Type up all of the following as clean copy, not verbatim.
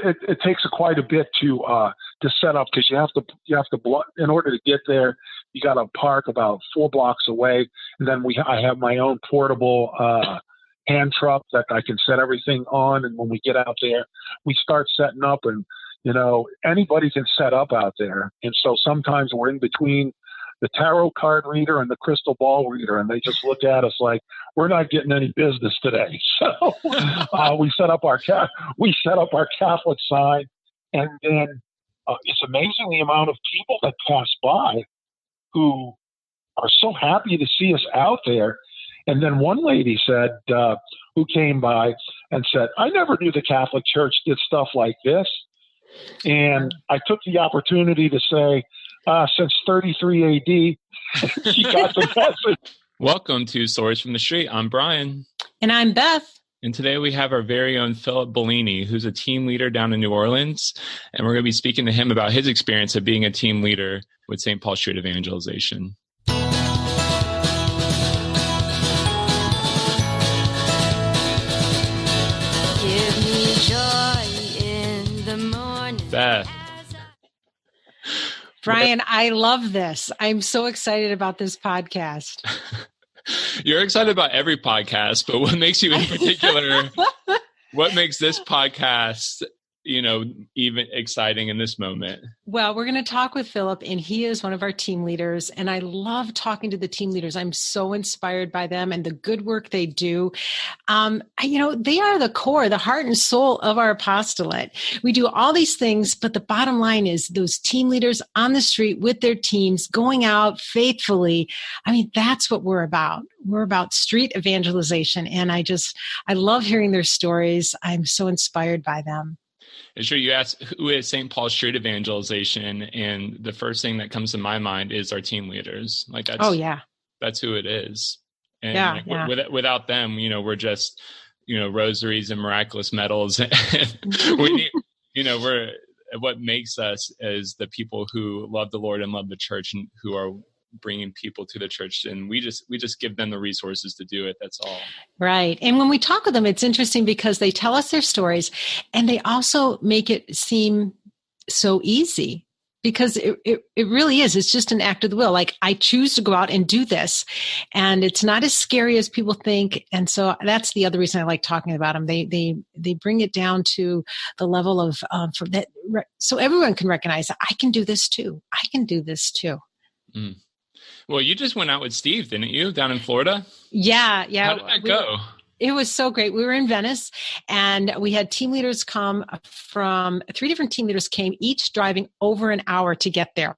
It takes quite a bit to set up, because you have to in order to get there, you got to park about 4 blocks away, and then I have my own portable hand truck that I can set everything on, and when we get out there, we start setting up, and anybody can set up out there, and so sometimes we're in between the tarot card reader and the crystal ball reader, and they just look at us like we're not getting any business today. So we set up our Catholic sign, and then it's amazing the amount of people that pass by who are so happy to see us out there. And then one lady said, who came by and said, "I never knew the Catholic Church did stuff like this." And I took the opportunity to say, since 33 AD, she got the message. Welcome to Stories from the Street. I'm Brian. And I'm Beth. And today we have our very own Phillip Bellini, who's a team leader down in New Orleans. And we're going to be speaking to him about his experience of being a team leader with St. Paul Street Evangelization. Give me joy in the morning. Beth. Brian, I love this. I'm so excited about this podcast. You're excited about every podcast, but what makes you in particular, what makes this podcast, even exciting in this moment? Well, we're going to talk with Phillip, and he is one of our team leaders. And I love talking to the team leaders. I'm so inspired by them and the good work they do. They are the core, the heart and soul of our apostolate. We do all these things, but the bottom line is those team leaders on the street with their teams going out faithfully. I mean, that's what we're about. We're about street evangelization. And I love hearing their stories. I'm so inspired by them. And sure, you asked who is St. Paul Street Evangelization, and the first thing that comes to my mind is our team leaders. That's who it is. And without them, we're just, rosaries and miraculous medals. We need, what makes us is the people who love the Lord and love the church, and who are bringing people to the church, and we just give them the resources to do it. That's all. Right. And when we talk with them, it's interesting because they tell us their stories, and they also make it seem so easy, because it really is. It's just an act of the will. Like, I choose to go out and do this, and it's not as scary as people think. And so that's the other reason I like talking about them. They bring it down to the level of so everyone can recognize that I can do this too. I can do this too. Mm. Well, you just went out with Steve, didn't you, down in Florida? Yeah. How did that go? It was so great. We were in Venice, and we had team leaders come from 3 different team leaders came, each driving over an hour to get there.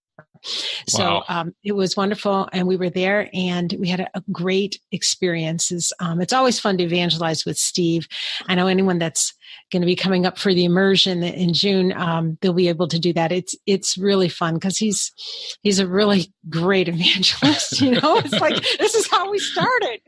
So it was wonderful, and we were there, and we had a great experiences. It's always fun to evangelize with Steve. I know anyone that's going to be coming up for the immersion in June, they'll be able to do that. It's really fun because he's a really great evangelist. It's like, this is how we started.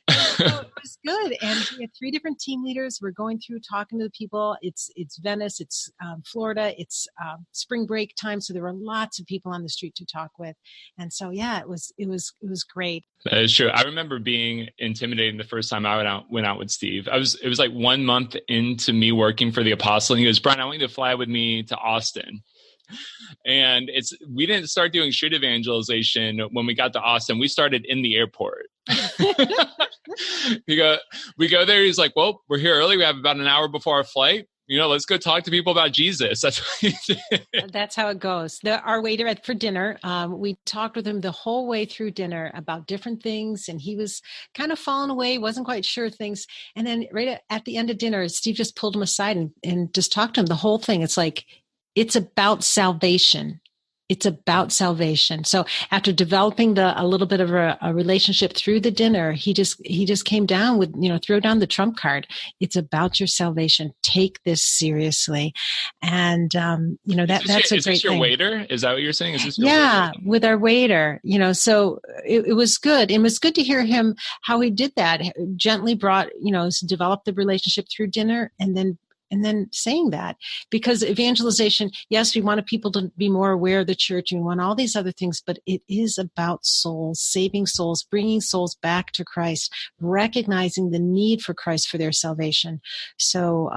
So it was good. And we had 3 different team leaders. We're going through talking to the people. It's Venice, it's Florida, it's spring break time. So there were lots of people on the street to talk with. And so, it was great. That is true. I remember being intimidated the first time I went out with Steve. It was like 1 month into me working for the Apostle, and he goes, "Brian, I want you to fly with me to Austin." And we didn't start doing street evangelization when we got to Austin. We started in the airport. We go there. He's like, "Well, we're here early. We have about an hour before our flight. Let's go talk to people about Jesus." That's what he did. That's how it goes. Our waiter for dinner, we talked with him the whole way through dinner about different things, and he was kind of falling away, wasn't quite sure things. And then right at the end of dinner, Steve just pulled him aside and just talked to him the whole thing. It's like, it's about salvation. It's about salvation. So after developing a little bit of a relationship through the dinner, he just came down with, throw down the trump card. It's about your salvation. Take this seriously. And, that's a great thing. Is this your waiter? Is that what you're saying? Is this your waiter? With our waiter, so it was good. It was good to hear him, how he did that. Gently brought, developed the relationship through dinner, and then and then saying that, because evangelization, yes, we want people to be more aware of the church, and we want all these other things, but it is about souls, saving souls, bringing souls back to Christ, recognizing the need for Christ for their salvation. So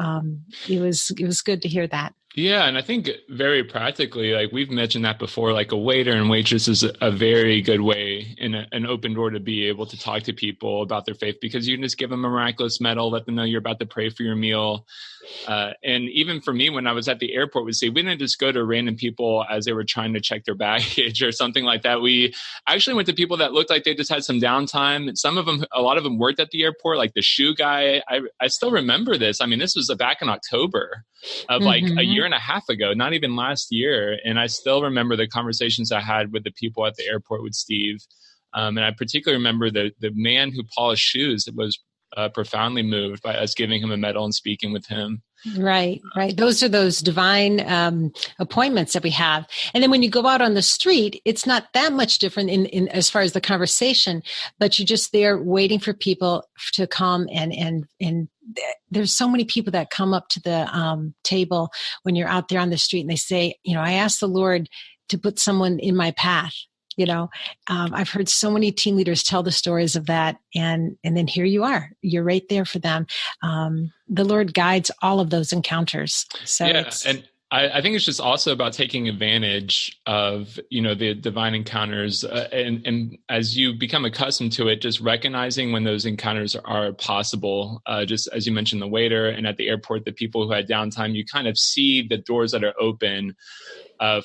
it was good to hear that. Yeah. And I think very practically, like we've mentioned that before, like a waiter and waitress is a very good way and an open door to be able to talk to people about their faith, because you can just give them a miraculous medal, let them know you're about to pray for your meal. And even for me, when I was at the airport, we didn't just go to random people as they were trying to check their baggage or something like that. We actually went to people that looked like they just had some downtime. A lot of them worked at the airport, like the shoe guy. I still remember this. I mean, this was back in October of like a year and a half ago, not even last year. And I still remember the conversations I had with the people at the airport with Steve. And I particularly remember the man who polished shoes was profoundly moved by us giving him a medal and speaking with him. Right. Those are those divine appointments that we have. And then when you go out on the street, it's not that much different in as far as the conversation, but you're just there waiting for people to come and there's so many people that come up to the table when you're out there on the street and they say, I asked the Lord to put someone in my path. I've heard so many team leaders tell the stories of that. And then here you are, you're right there for them. The Lord guides all of those encounters. So yeah. And I think it's just also about taking advantage of, the divine encounters. And as you become accustomed to it, just recognizing when those encounters are possible. Just as you mentioned, the waiter, and at the airport, the people who had downtime, you kind of see the doors that are open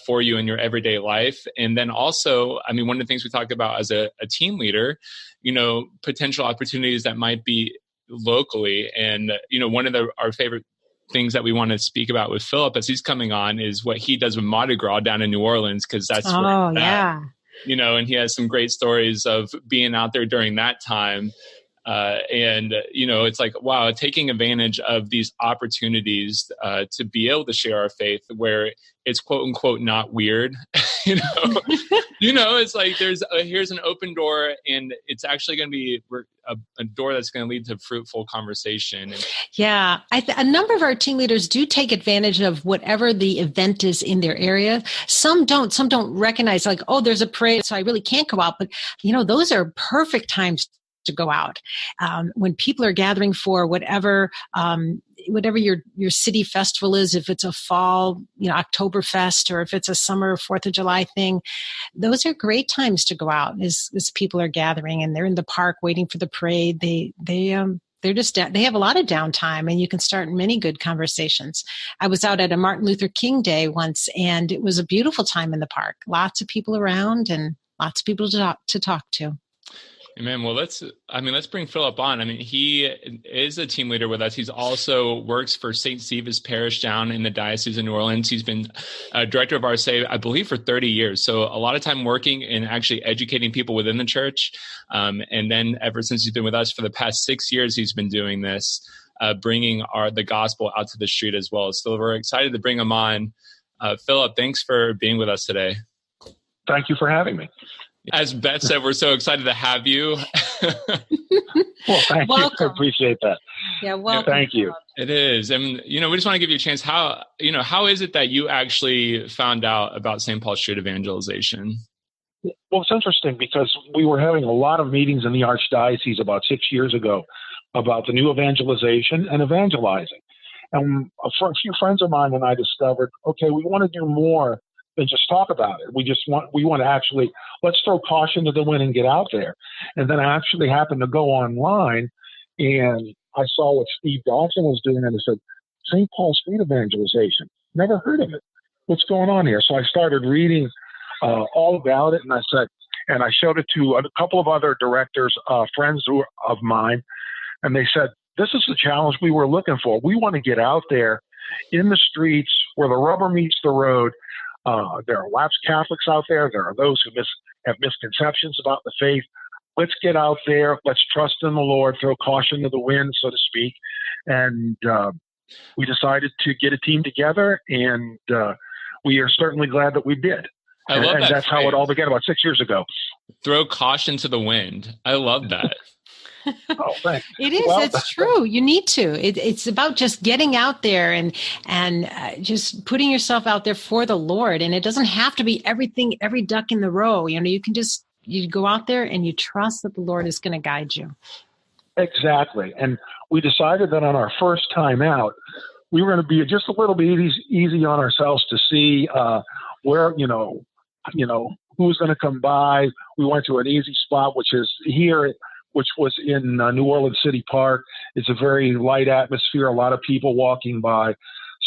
for you in your everyday life. And then also, one of the things we talk about as a team leader, potential opportunities that might be locally. And, one of our favorite things that we want to speak about with Phillip as he's coming on is what he does with Mardi Gras down in New Orleans, because that's and he has some great stories of being out there during that time. It's like, wow, taking advantage of these opportunities to be able to share our faith where it's quote unquote not weird. It's like here's an open door, and it's actually going to be a door that's going to lead to fruitful conversation. Yeah. A number of our team leaders do take advantage of whatever the event is in their area. Some don't recognize like, oh, there's a parade, so I really can't go out. But, those are perfect times to go out. When people are gathering for whatever your city festival is, if it's a fall, Oktoberfest, or if it's a summer 4th of July thing, those are great times to go out as people are gathering and they're in the park waiting for the parade. They have a lot of downtime, and you can start many good conversations. I was out at a Martin Luther King Day once, and it was a beautiful time in the park. Lots of people around and lots of people to talk to. Amen. Well, let's bring Phillip on. He is a team leader with us. He's also works for St. Stephen's Parish down in the Diocese of New Orleans. He's been director of RSA, I believe, for 30 years. So a lot of time working and actually educating people within the church. And then ever since he's been with us for the past 6 years, he's been doing this, bringing the gospel out to the street as well. So we're excited to bring him on. Phillip, thanks for being with us today. Thank you for having me. As Beth said, we're so excited to have you. Well, thank you. I appreciate that. Yeah, welcome. Thank you. It is. And, we just want to give you a chance. How is it that you actually found out about St. Paul Street evangelization? Well, it's interesting because we were having a lot of meetings in the Archdiocese about 6 years ago about the new evangelization and evangelizing. And a few friends of mine and I discovered, okay, we want to do more than just talk about it. We want to actually, let's throw caution to the wind and get out there. And then I actually happened to go online and I saw what Steve Dawson was doing, and I said, St. Paul Street evangelization. Never heard of it. What's going on here? So I started reading all about it, and I showed it to a couple of other directors, friends of mine, and they said, this is the challenge we were looking for. We want to get out there in the streets where the rubber meets the road. There are lapsed Catholics out there. There are those who have misconceptions about the faith. Let's get out there. Let's trust in the Lord, throw caution to the wind, so to speak. And we decided to get a team together, and we are certainly glad that we did. I love that. And that's how it all began about 6 years ago. Throw caution to the wind. I love that. Oh, thanks. It is. Well, it's true. You need to. It's about just getting out there and just putting yourself out there for the Lord. And it doesn't have to be everything, every duck in the row. You know, you go out there and you trust that the Lord is going to guide you. Exactly. And we decided that on our first time out, we were going to be just a little bit easy on ourselves to see where, who was going to come by. We went to an easy spot, which is here, which was in New Orleans City Park. It's a very light atmosphere, a lot of people walking by.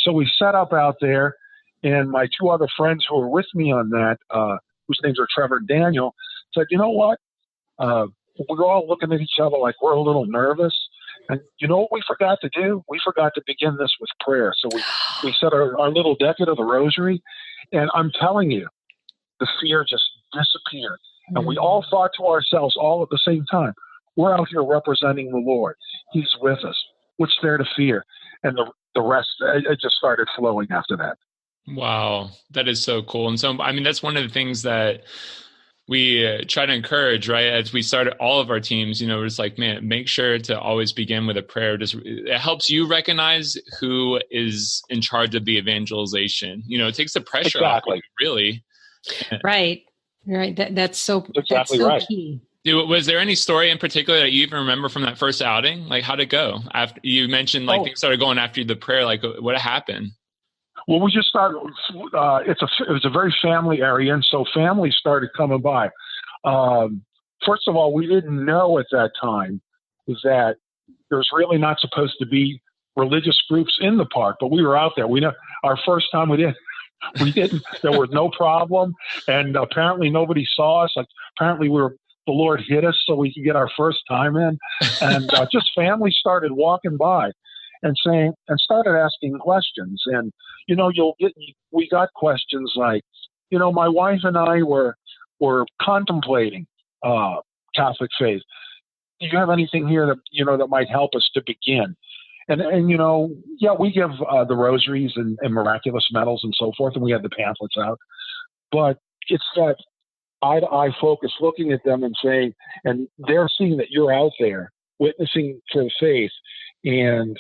So we set up out there, and my two other friends who were with me on that, whose names are Trevor and Daniel, said, you know what? We're all looking at each other like we're a little nervous. And you know what we forgot to do? We forgot to begin this with prayer. So we said our little decade of the rosary, and I'm telling you, the fear just disappeared. Mm-hmm. And we all thought to ourselves all at the same time, we're out here representing the Lord. He's with us. What's there to fear? And the rest, it just started flowing after that. Wow. That is so cool. And so, I mean, that's one of the things that we try to encourage, right? As we start all of our teams, we're just like, man, make sure to always begin with a prayer. It helps you recognize who is in charge of the evangelization. It takes the pressure off, really. Right. That's so key. Was there any story in particular that you even remember from that first outing? Like, how'd it go? After you mentioned, things started going after the prayer. Like, what happened? Well, we just started. It was a very family area, and so families started coming by. First of all, we didn't know at that time that there's really not supposed to be religious groups in the park, but we were out there. We know our first time we didn't. There was no problem, and apparently nobody saw us. Like apparently the Lord hit us so we could get our first time in, and just families started walking by and started asking questions. And, we got questions like, my wife and I were contemplating Catholic faith. Do you have anything here that, that might help us to begin? And we give the rosaries and miraculous medals and so forth, and we had the pamphlets out. But it's that eye-to-eye focus, looking at them and saying, and they're seeing that you're out there witnessing for the faith, and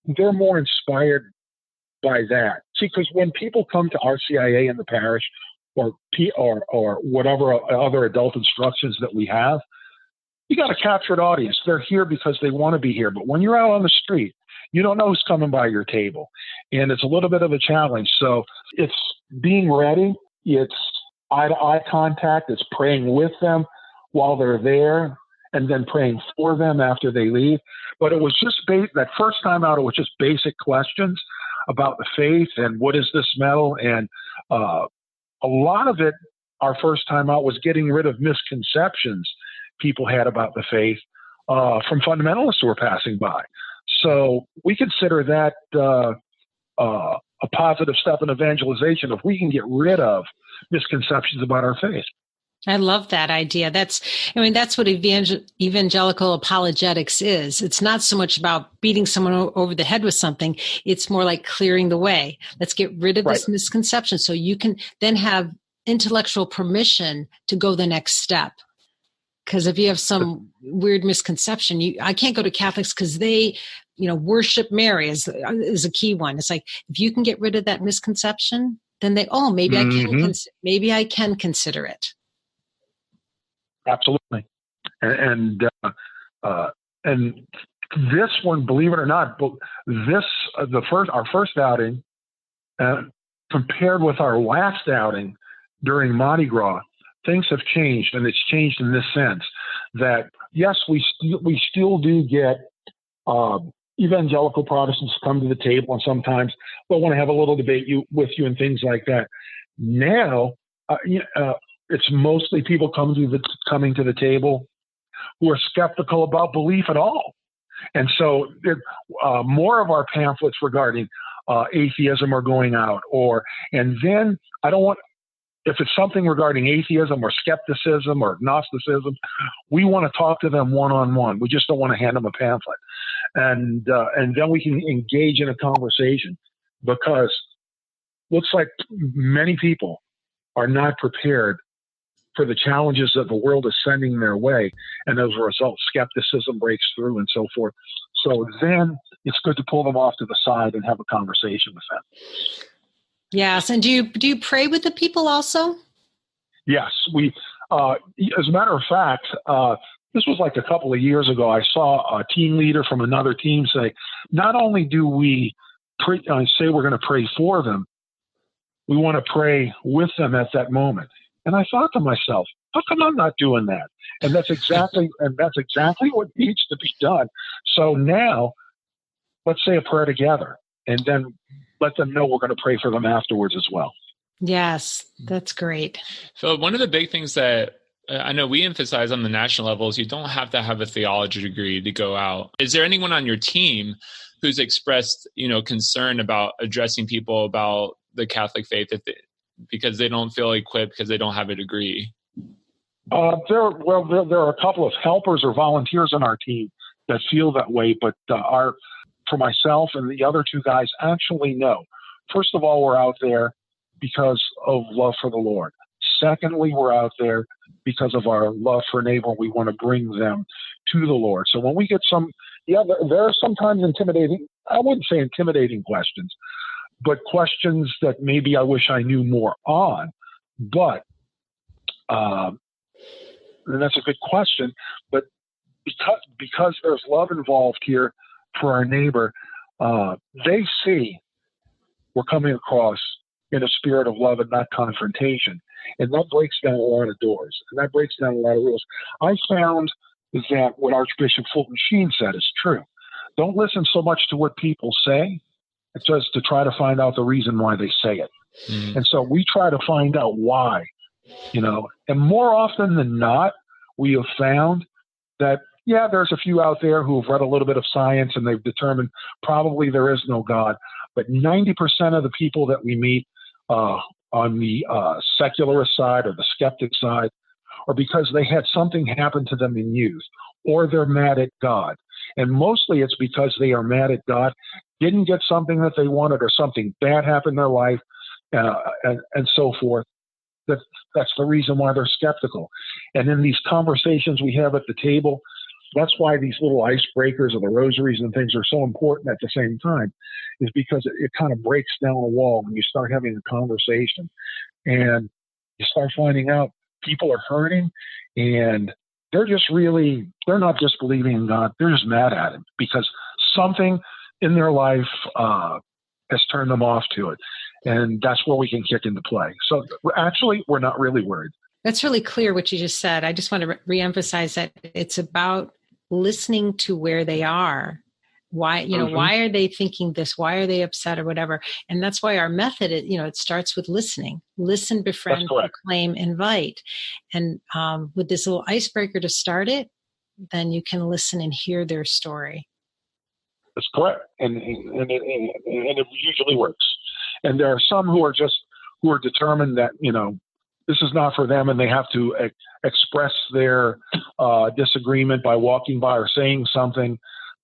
they're more inspired by that. See, because when people come to RCIA in the parish or whatever other adult instructions that we have, you got a captured audience. They're here because they want to be here. But when you're out on the street, you don't know who's coming by your table. And it's a little bit of a challenge. So it's being ready. It's eye-to-eye contact. It's praying with them while they're there, and then praying for them after they leave. But it was just that first time out, it was just basic questions about the faith and what is this medal. And a lot of it, our first time out, was getting rid of misconceptions people had about the faith from fundamentalists who were passing by. So we consider that a positive step in evangelization if we can get rid of misconceptions about our faith. I love that idea. That's what evangelical apologetics is. It's not so much about beating someone over the head with something. It's more like clearing the way. Let's get rid of this misconception so you can then have intellectual permission to go the next step. Because if you have some weird misconception, I can't go to Catholics because they, worship Mary is a key one. It's like, if you can get rid of that misconception, then maybe I can consider it. Absolutely. And this one, believe it or not, our first outing, compared with our last outing during Mardi Gras, things have changed, and it's changed in this sense that yes, we still do get evangelical Protestants come to the table, and sometimes they'll want to have a little debate with you and things like that. Now, it's mostly people coming to the table who are skeptical about belief at all. And so more of our pamphlets regarding atheism are going out. And then if it's something regarding atheism or skepticism or Gnosticism, we want to talk to them one-on-one. We just don't want to hand them a pamphlet. And then we can engage in a conversation, because looks like many people are not prepared for the challenges that the world is sending their way. And as a result, skepticism breaks through and so forth. So then it's good to pull them off to the side and have a conversation with them. Yes. And do you pray with the people also? Yes. We, as a matter of fact, this was like a couple of years ago, I saw a team leader from another team say, not only do we say we're going to pray for them, we want to pray with them at that moment. And I thought to myself, how come I'm not doing that? And that's exactly what needs to be done. So now let's say a prayer together and then let them know we're going to pray for them afterwards as well. Yes, that's great. So one of the big things that I know we emphasize on the national level is you don't have to have a theology degree to go out. Is there anyone on your team who's expressed, concern about addressing people about the Catholic faith because they don't feel equipped because they don't have a degree? There are a couple of helpers or volunteers on our team that feel that way, but for myself and the other two guys, actually no. First of all, we're out there because of love for the Lord. Secondly, we're out there because of our love for neighbor. We want to bring them to the Lord. So when we get there are sometimes intimidating, I wouldn't say intimidating questions, but questions that maybe I wish I knew more on. But, and that's a good question, but because there's love involved here for our neighbor, they see we're coming across in a spirit of love and not confrontation. And that breaks down a lot of doors. And that breaks down a lot of rules. I found that what Archbishop Fulton Sheen said is true. Don't listen so much to what people say, it's just to try to find out the reason why they say it. Mm. And so we try to find out why, and more often than not, we have found that, there's a few out there who have read a little bit of science and they've determined probably there is no God. But 90% of the people that we meet on the secularist side or the skeptic side are because they had something happen to them in youth, or they're mad at God. And mostly it's because they are mad at God, didn't get something that they wanted, or something bad happened in their life, and so forth. That's the reason why they're skeptical. And in these conversations we have at the table, that's why these little icebreakers or the rosaries and things are so important at the same time, is because it kind of breaks down a wall when you start having a conversation and you start finding out people are hurting and they're not disbelieving in God. They're just mad at him because something in their life has turned them off to it. And that's where we can kick into play. So actually, we're not really worried. That's really clear what you just said. I just want to reemphasize that it's about listening to where they are. Why, why are they thinking this? Why are they upset or whatever? And that's why our method, it starts with listening. Listen, befriend, proclaim, invite. And with this little icebreaker to start it, then you can listen and hear their story. That's correct. And it usually works. And there are some who are determined that, this is not for them and they have to express their disagreement by walking by or saying something.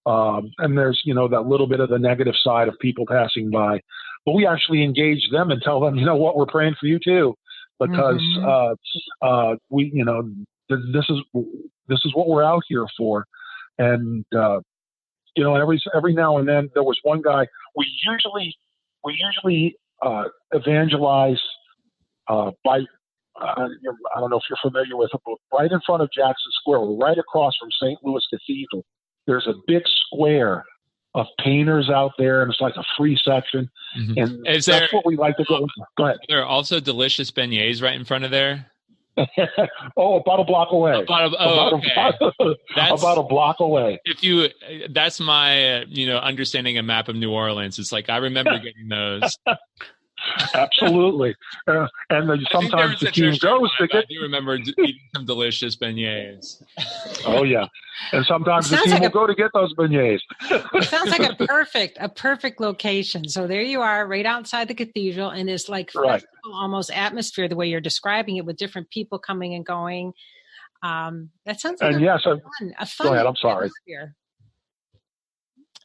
And there's, that little bit of the negative side of people passing by. But we actually engage them and tell them, we're praying for you too, because this is what we're out here for. And, every now and then there was one guy, we usually evangelize by, I don't know if you're familiar with it, but right in front of Jackson Square, right across from St. Louis Cathedral, there's a big square of painters out there, and it's like a free section. Mm-hmm. And that's what we like to go. Go ahead. There are also delicious beignets right in front of there. About a block away. About a block away. That's my, understanding a map of New Orleans. It's like I remember getting those. Absolutely. And sometimes the team goes to get. I do remember eating some delicious beignets. Oh yeah, and sometimes the team will go to get those beignets. It sounds like a perfect location. So there you are, right outside the cathedral, and this festival almost atmosphere, the way you're describing it, with different people coming and going. That sounds like a fun. Go ahead. I'm sorry. Atmosphere.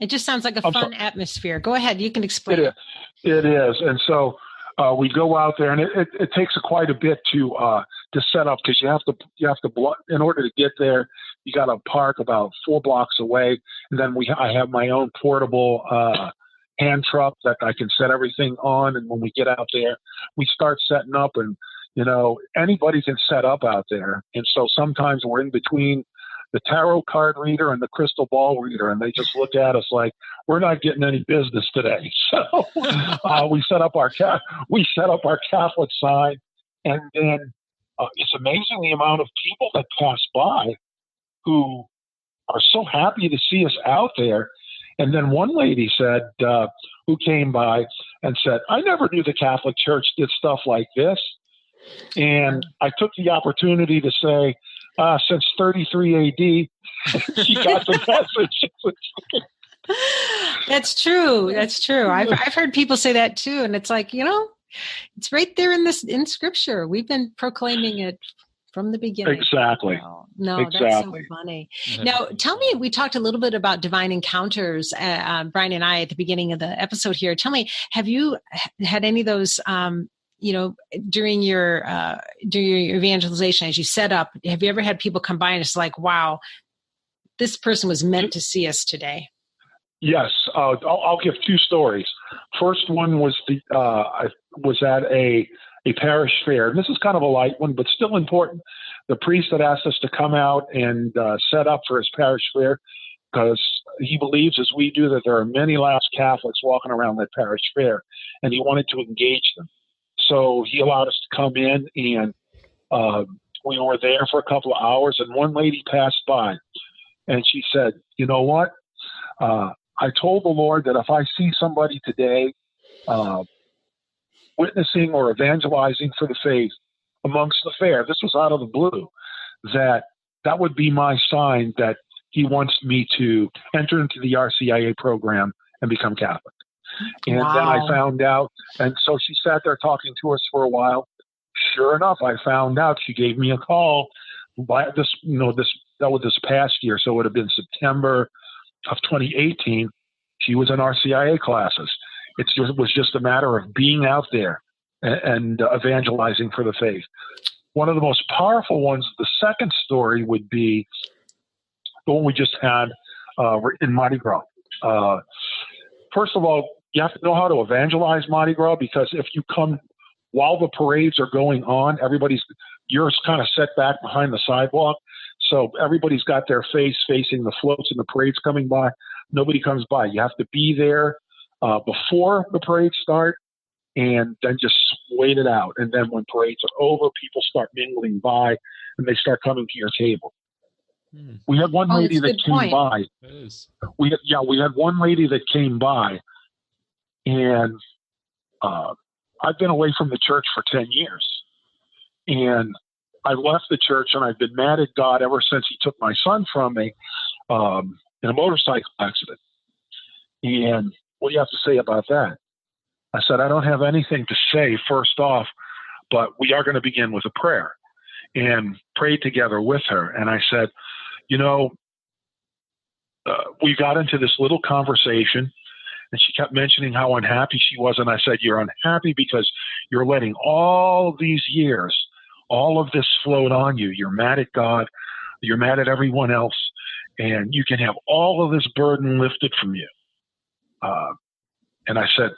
It just sounds like a fun atmosphere. Go ahead. You can explain it. It is. And so we go out there, and it takes quite a bit to set up because you have to in order to get there, you got to park about 4 blocks away, and then I have my own portable hand truck that I can set everything on, and when we get out there, we start setting up, and anybody can set up out there, and so sometimes we're in between the tarot card reader and the crystal ball reader, and they just look at us like we're not getting any business today. So we set up our Catholic sign, and then it's amazing the amount of people that pass by who are so happy to see us out there. And then one lady said, who came by and said, "I never knew the Catholic Church did stuff like this." And I took the opportunity to say, since 33 AD, she got the message. That's true. That's true. I've heard people say that too. And it's like, it's right there in Scripture. We've been proclaiming it from the beginning. Exactly. No, exactly. That's so funny. Now, tell me, we talked a little bit about divine encounters, Brian and I, at the beginning of the episode here. Tell me, have you had any of those, during your evangelization, as you set up, have you ever had people come by and it's like, wow, this person was meant to see us today? Yes. I'll give 2 stories. First one was I was at a parish fair, and this is kind of a light one, but still important. The priest had asked us to come out and set up for his parish fair because he believes, as we do, that there are many lost Catholics walking around that parish fair, and he wanted to engage them. So he allowed us to come in, and we were there for a couple of hours, and one lady passed by, and she said, "You know what? I told the Lord that if I see somebody today witnessing or evangelizing for the faith amongst the fair," this was out of the blue, that would be my sign that he wants me to enter into the RCIA program and become Catholic. And Then I found out, and so she sat there talking to us for a while. Sure enough, I found out she gave me a call by this past year, so it would have been September of 2018. She was in RCIA classes. It was just a matter of being out there and evangelizing for the faith. One of the most powerful ones, the second story, would be the one we just had in Mardi Gras. First of all, you have to know how to evangelize Mardi Gras, because if you come while the parades are going on, you're kind of set back behind the sidewalk. So everybody's got their face facing the floats and the parades coming by. Nobody comes by. You have to be there before the parades start and then just wait it out. And then when parades are over, people start mingling by and they start coming to your table. We had one lady that came by. We had one lady that came by, and I've been away from the church for 10 years. And I left the church, and I've been mad at God ever since he took my son from me in a motorcycle accident. And what do you have to say about that? I said, I don't have anything to say, first off, but we are going to begin with a prayer, and prayed together with her. And I said, we got into this little conversation, and she kept mentioning how unhappy she was. And I said, you're unhappy because you're letting all these years, all of this float on you. You're mad at God. You're mad at everyone else. And you can have all of this burden lifted from you. And I said,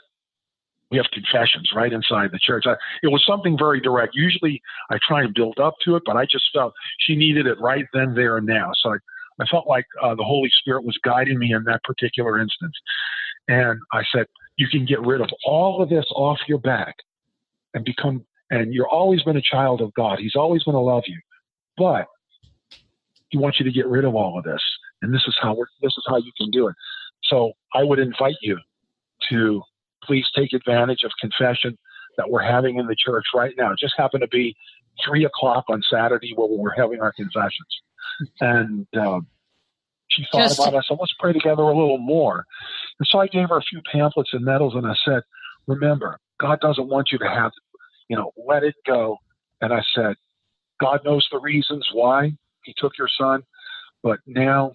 we have confessions right inside the church. It was something very direct. Usually I try and build up to it, but I just felt she needed it right then, there, and now. So I felt like the Holy Spirit was guiding me in that particular instance. And I said, you can get rid of all of this off your back and you're always been a child of God. He's always going to love you, but he wants you to get rid of all of this. And this is how you can do it. So I would invite you to please take advantage of confession that we're having in the church right now. It just happened to be 3:00 on Saturday where we're having our confessions. And she thought about it. I said, let's pray together a little more. And so I gave her a few pamphlets and medals, and I said, remember, God doesn't want you to have, let it go. And I said, God knows the reasons why he took your son, but now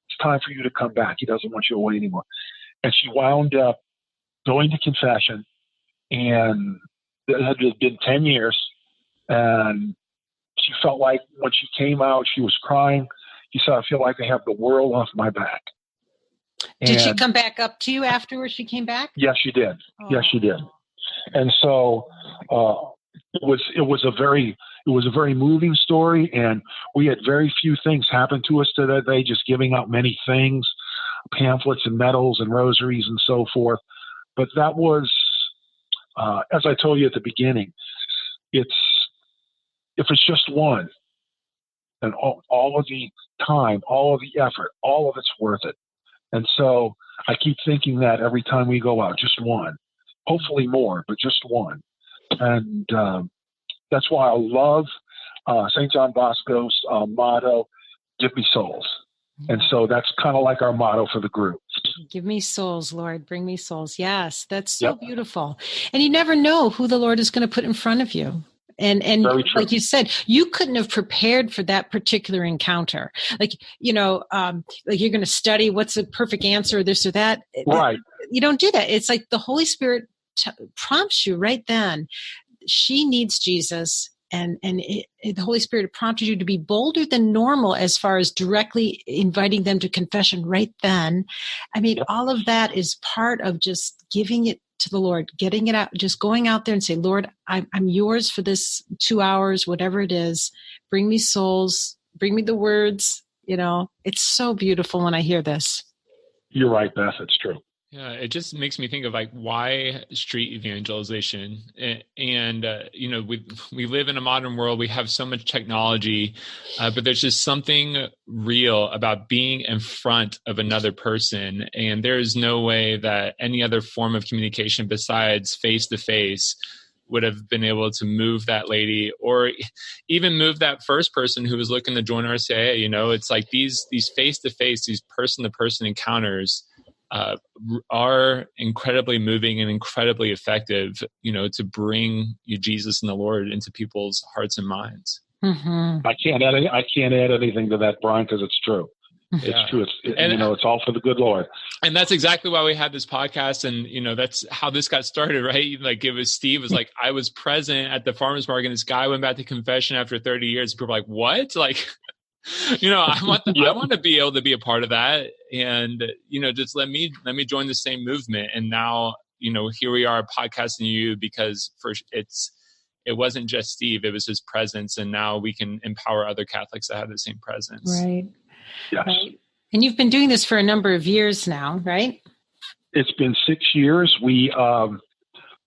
it's time for you to come back. He doesn't want you away anymore. And she wound up going to confession, and it had been 10 years, and she felt like when she came out, she was crying. She said, I feel like I have the world off my back. Did she come back up to you afterwards she came back? Yes, she did. Oh. Yes, she did. And so it was a very moving story, and we had very few things happen to us that day, just giving out many things, pamphlets and medals and rosaries and so forth. But that was, as I told you at the beginning, if it's just one, and all of the time, all of the effort, all of it's worth it. And so I keep thinking that every time we go out, just one, hopefully more, but just one. And that's why I love St. John Bosco's motto, give me souls. And so that's kind of like our motto for the group. Give me souls, Lord. Bring me souls. Yes, that's so beautiful. And you never know who the Lord is going to put in front of you. And like you said, you couldn't have prepared for that particular encounter. Like, like you're going to study what's the perfect answer, this or that. Right. You don't do that. It's like the Holy Spirit prompts you right then. She needs Jesus. And the Holy Spirit prompted you to be bolder than normal as far as directly inviting them to confession right then. I mean, all of that is part of just giving it to the Lord, getting it out, just going out there and say, Lord, I'm yours for this 2 hours, whatever it is. Bring me souls, bring me the words. It's so beautiful when I hear this. You're right, Beth. It's true. Yeah, it just makes me think of like, why street evangelization? And we live in a modern world. We have so much technology, but there's just something real about being in front of another person. And there is no way that any other form of communication besides face-to-face would have been able to move that lady, or even move that first person who was looking to join RCIA. It's like these face-to-face, these person-to-person encounters are incredibly moving and incredibly effective, to bring you Jesus and the Lord into people's hearts and minds. Mm-hmm. I can't add anything to that, Brian, because it's true. It's true. It's all for the good Lord. And that's exactly why we had this podcast. And, that's how this got started, right? Like Steve was like, I was present at the farmer's market, and this guy went back to confession after 30 years. People were like, what? Like, I want to be able to be a part of that, and just let me join the same movement. And now, here we are podcasting you, because it wasn't just Steve; it was his presence, and now we can empower other Catholics to have the same presence. Right. Yes. Right. And you've been doing this for a number of years now, right? It's been 6 years. We, as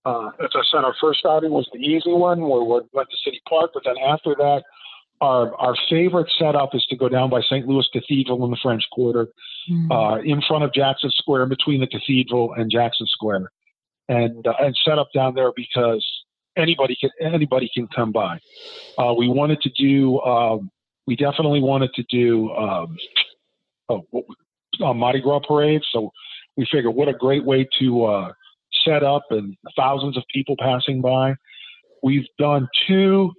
I said, our first outing was the easy one, where we went to City Park, but then after that, Our favorite setup is to go down by St. Louis Cathedral in the French Quarter, in front of Jackson Square, between the cathedral and Jackson Square, and set up down there because anybody can come by. We definitely wanted to do Mardi Gras parade, so we figured what a great way to set up, and thousands of people passing by. We've done 2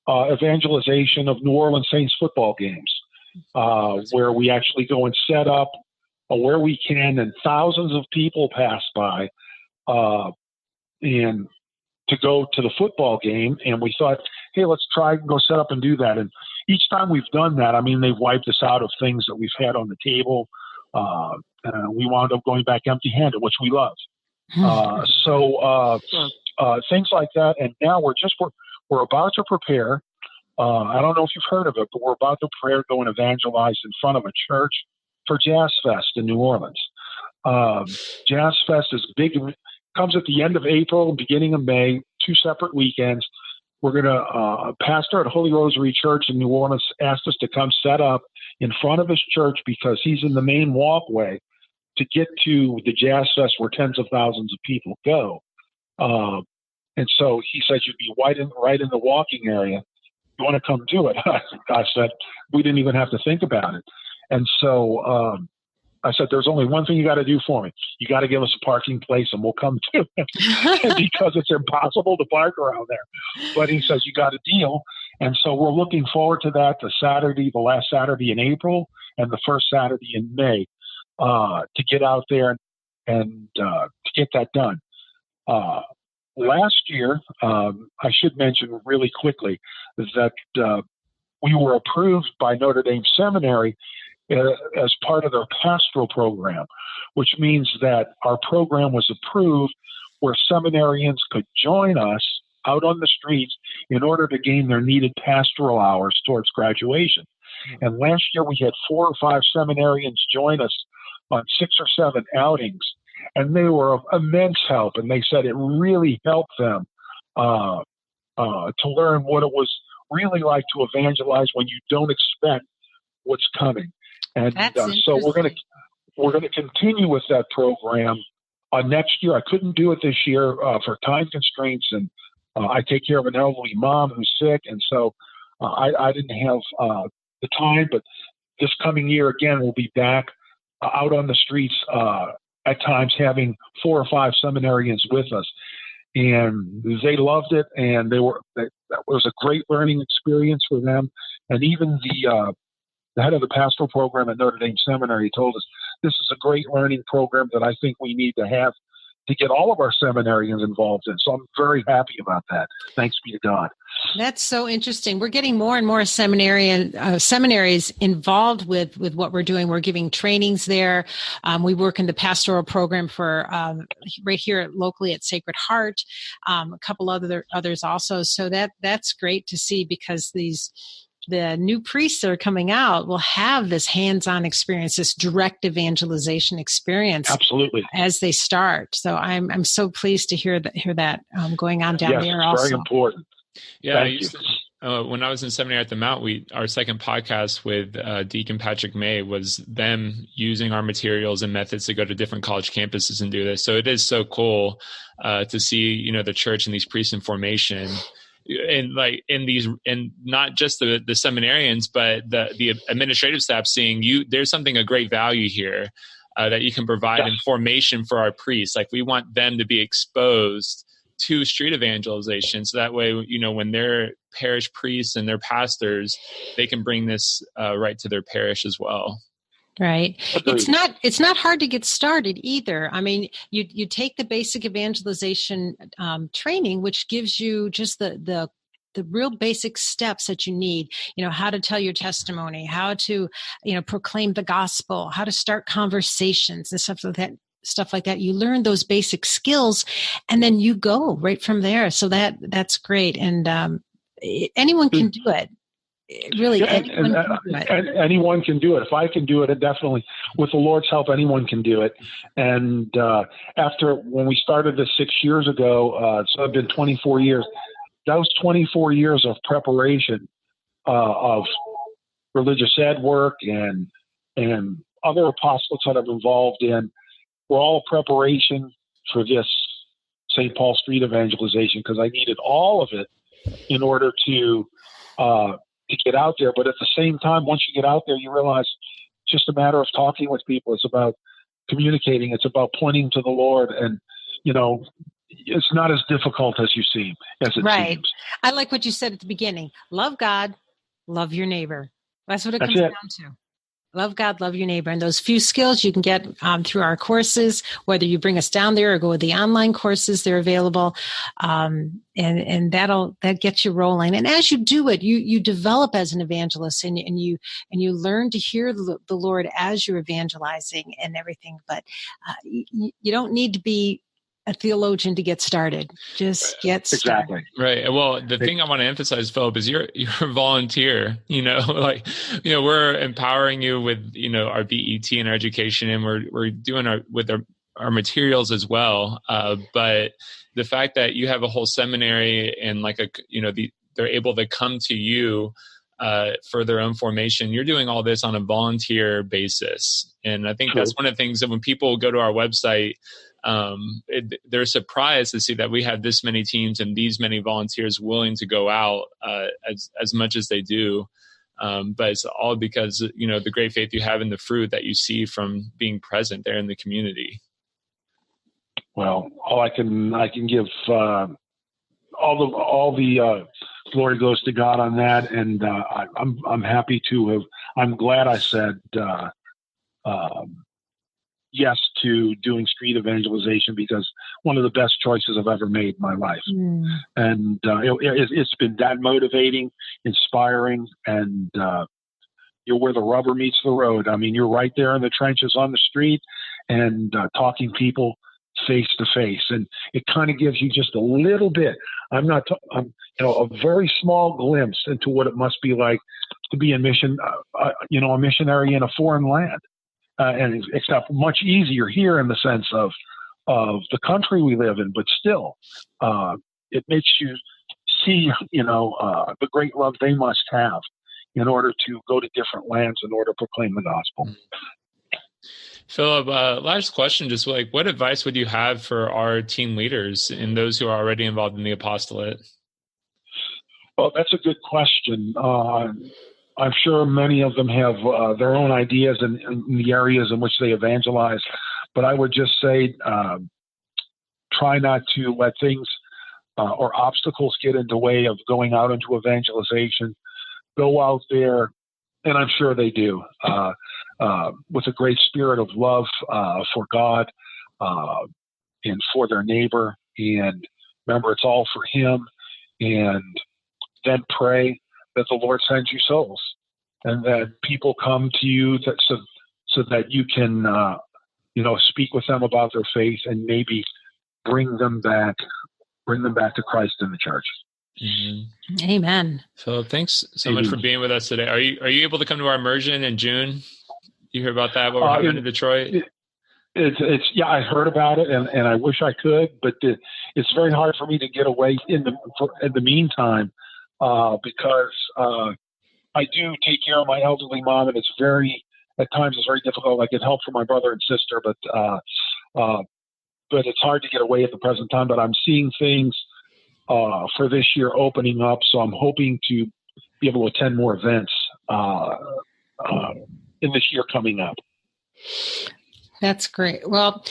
evangelization of New Orleans Saints football games, where we actually go and set up where we can, and thousands of people pass by, and to go to the football game. And we thought, hey, let's try and go set up and do that. And each time we've done that, I mean, they've wiped us out of things that we've had on the table. We wound up going back empty-handed, which we love. So things like that. And now we're about to prepare. I don't know if you've heard of it, but we're about to prepare to go and evangelize in front of a church for Jazz Fest in New Orleans. Jazz Fest is big. Comes at the end of April, beginning of May, 2 separate weekends. We're going to, pastor at Holy Rosary Church in New Orleans asked us to come set up in front of his church because he's in the main walkway to get to the Jazz Fest where tens of thousands of people go. And so he said, you'd be right in the walking area. You want to come do it? I said, we didn't even have to think about it. And so I said, there's only one thing you got to do for me. You got to give us a parking place and we'll come to it because it's impossible to park around there. But he says, you got a deal. And so we're looking forward to that, the last Saturday in April and the first Saturday in May, to get out there and to get that done. Last year, I should mention really quickly that we were approved by Notre Dame Seminary as part of their pastoral program, which means that our program was approved where seminarians could join us out on the streets in order to gain their needed pastoral hours towards graduation. And last year we had 4 or 5 seminarians join us on 6 or 7 outings, and they were of immense help. And they said it really helped them to learn what it was really like to evangelize when you don't expect what's coming. And so we're going to continue with that program next year. I couldn't do it this year for time constraints, and I take care of an elderly mom who's sick, and so I didn't have the time. But this coming year, again, we'll be back out on the streets at times, having 4 or 5 seminarians with us, and they loved it, and that was a great learning experience for them. And even the head of the pastoral program at Notre Dame Seminary told us this is a great learning program that I think we need to have to get all of our seminarians involved in. So I'm very happy about that. Thanks be to God. That's so interesting. We're getting more and more seminaries involved with what we're doing. We're giving trainings there. We work in the pastoral program for right here locally at Sacred Heart, a couple others also. So that's great to see, because the new priests that are coming out will have this hands-on experience, this direct evangelization experience. Absolutely. As they start. So I'm so pleased to hear that going on down there also. Very important. Yeah. When I was in seminary at the Mount, our second podcast with Deacon Patrick May was them using our materials and methods to go to different college campuses and do this. So it is so cool to see, the church and these priests in formation. And not just the seminarians, but the administrative staff seeing there's something of great value here that you can provide information for our priests. Like, we want them to be exposed to street evangelization, so that way, when they're parish priests and their pastors, they can bring this right to their parish as well. Right. It's not hard to get started either. I mean, you take the basic evangelization training, which gives you just the real basic steps that you need, how to tell your testimony, how to, proclaim the gospel, how to start conversations and stuff like that. You learn those basic skills, and then you go right from there. So that's great. And anyone can do it. Really, anyone can do it. If I can do it, definitely, with the Lord's help, anyone can do it. And when we started this 6 years ago, so it's been 24 years. Those 24 years of preparation of religious ed work and other apostles that I'm involved in were all preparation for this St. Paul Street evangelization, because I needed all of it in order to get out there. But at the same time, once you get out there, you realize it's just a matter of talking with people. It's about communicating. It's about pointing to the Lord. And, it's not as difficult as it seems. Right. I like what you said at the beginning. Love God, love your neighbor. That's what it comes down to. Love God, love your neighbor. And those few skills you can get through our courses, whether you bring us down there or go with the online courses, they're available. And that gets you rolling. And as you do it, you develop as an evangelist, and you learn to hear the Lord as you're evangelizing and everything. But you don't need to be a theologian to get started. Just get started. Exactly. Right. Well, the thing I want to emphasize, Phillip, is you're a volunteer. We're empowering you with our BET and our education, and we're doing our materials as well. But the fact that you have a whole seminary and they're able to come to you for their own formation, you're doing all this on a volunteer basis. And I think that's one of the things that when people go to our website, they're surprised to see that we have this many teams and these many volunteers willing to go out as much as they do. But it's all because, the great faith you have in the fruit that you see from being present there in the community. Well, all I can give all the glory goes to God on that, and I'm happy to have. I'm glad I said yes to doing street evangelization, because one of the best choices I've ever made in my life. And it's been that motivating, inspiring, and you're where the rubber meets the road. I mean, you're right there in the trenches on the street and talking people face to face, and it kind of gives you just a little bit. A very small glimpse into what it must be like to be a missionary in a foreign land, and except much easier here in the sense of the country we live in, but still, it makes you see, the great love they must have in order to go to different lands in order to proclaim the gospel. Phillip, last question, just like, what advice would you have for our team leaders and those who are already involved in the apostolate? Well, that's a good question. I'm sure many of them have their own ideas in the areas in which they evangelize, but I would just say try not to let things or obstacles get in the way of going out into evangelization. Go out there, and I'm sure they do, with a great spirit of love for God and for their neighbor. And remember, it's all for Him. And then pray that the Lord sends you souls and that people come to you so that you can, speak with them about their faith and maybe bring them back to Christ in the church. Mm-hmm. Amen. Phillip, thanks so much for being with us today. Are you able to come to our immersion in June? You hear about that? What we're having in Detroit? I heard about it, and I wish I could, but it's very hard for me to get away in the meantime because I do take care of my elderly mom, and at times it's very difficult. I get help from my brother and sister, but it's hard to get away at the present time. But I'm seeing things for this year opening up, so I'm hoping to be able to attend more events in this year coming up. That's great. Well,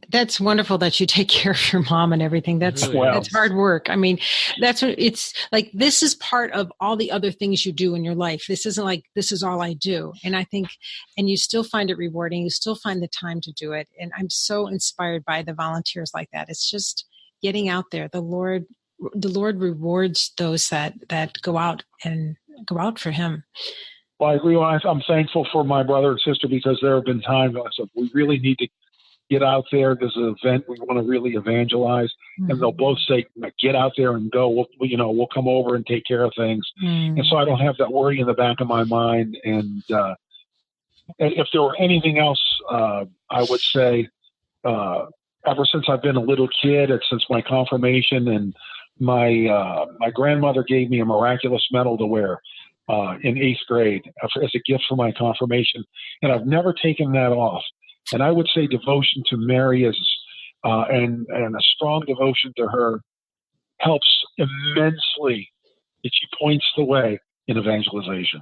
that's wonderful that you take care of your mom and everything. That's hard work. I mean, that's what it's like. This is part of all the other things you do in your life. This isn't like, this is all I do. And I think, and you still find it rewarding. You still find the time to do it. And I'm so inspired by the volunteers like that. It's just getting out there. The Lord rewards those that go out for Him. Well, I agree. I'm thankful for my brother and sister because there have been times I said, we really need to get out there. There's an event we want to really evangelize. Mm-hmm. And they'll both say, get out there and go. We'll come over and take care of things. Mm-hmm. And so I don't have that worry in the back of my mind. And if there were anything else, I would say, ever since I've been a little kid, since my confirmation, and my grandmother gave me a miraculous medal to wear in 8th grade as a gift for my confirmation, and I've never taken that off. And I would say devotion to Mary and a strong devotion to her helps immensely. She points the way in evangelization.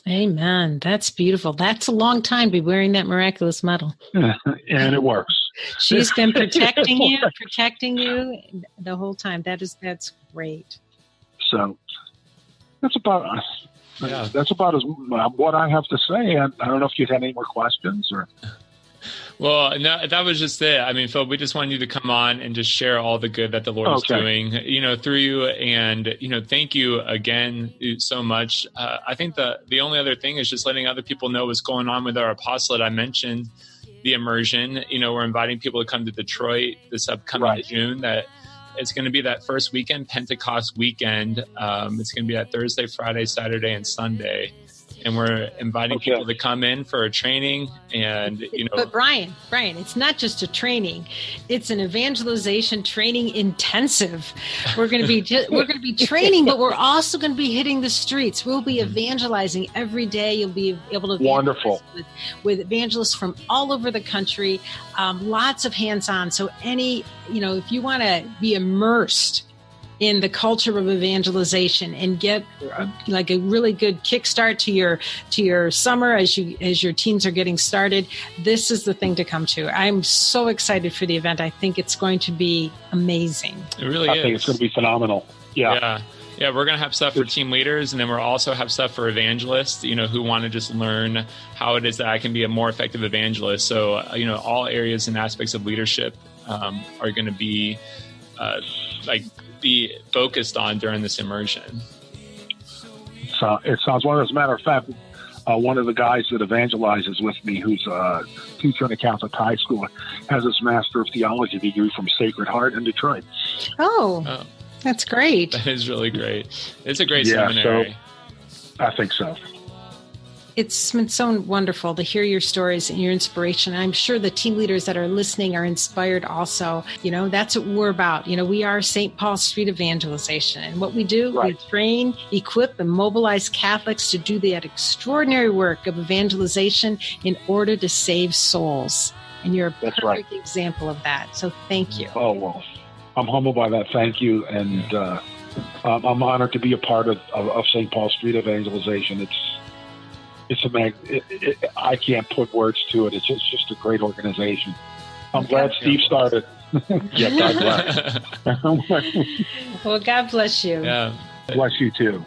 Amen. That's beautiful. That's a long time to be wearing that miraculous medal. And it works. She's been protecting you the whole time. That's great. So that's about what I have to say. I don't know if you had any more questions or. Well, no, that was just it. I mean, Phil, we just wanted you to come on and just share all the good that the Lord is doing, through you. And, thank you again so much. I think the only other thing is just letting other people know what's going on with our apostolate. I mentioned the immersion. We're inviting people to come to Detroit this upcoming June. That it's going to be that first weekend, Pentecost weekend. It's going to be that Thursday, Friday, Saturday, and Sunday. And we're inviting people to come in for a training, and But Brian, it's not just a training; it's an evangelization training intensive. We're going to be training, but we're also going to be hitting the streets. We'll be evangelizing every day. You'll be able to wonderful with evangelists from all over the country. Lots of hands-on. So if you want to be immersed in the culture of evangelization and get like a really good kickstart to your summer as your teams are getting started, this is the thing to come to. I'm so excited for the event. I think it's going to be amazing. It really is. I think it's going to be phenomenal. Yeah. Yeah, we're going to have stuff for team leaders, and then we'll also have stuff for evangelists, who want to just learn how it is that I can be a more effective evangelist. So, all areas and aspects of leadership are going to be be focused on during this immersion. So it sounds well. As a matter of fact, one of the guys that evangelizes with me, who's a teacher in a Catholic high school, has his Master of Theology degree from Sacred Heart in Detroit. Oh. That's great. That is really great. It's a great seminary. So I think so. It's been so wonderful to hear your stories and your inspiration. I'm sure the team leaders that are listening are inspired also. That's what we're about. We are St. Paul Street Evangelization. And what we do, we train, equip, and mobilize Catholics to do that extraordinary work of evangelization in order to save souls. And you're a perfect example of that. So thank you. Oh, well, I'm humbled by that. Thank you. And I'm honored to be a part of St. Paul Street Evangelization. I can't put words to it. It's just a great organization. I'm glad Steve started. Yeah, God bless. Well, God bless you. Yeah. Bless you too.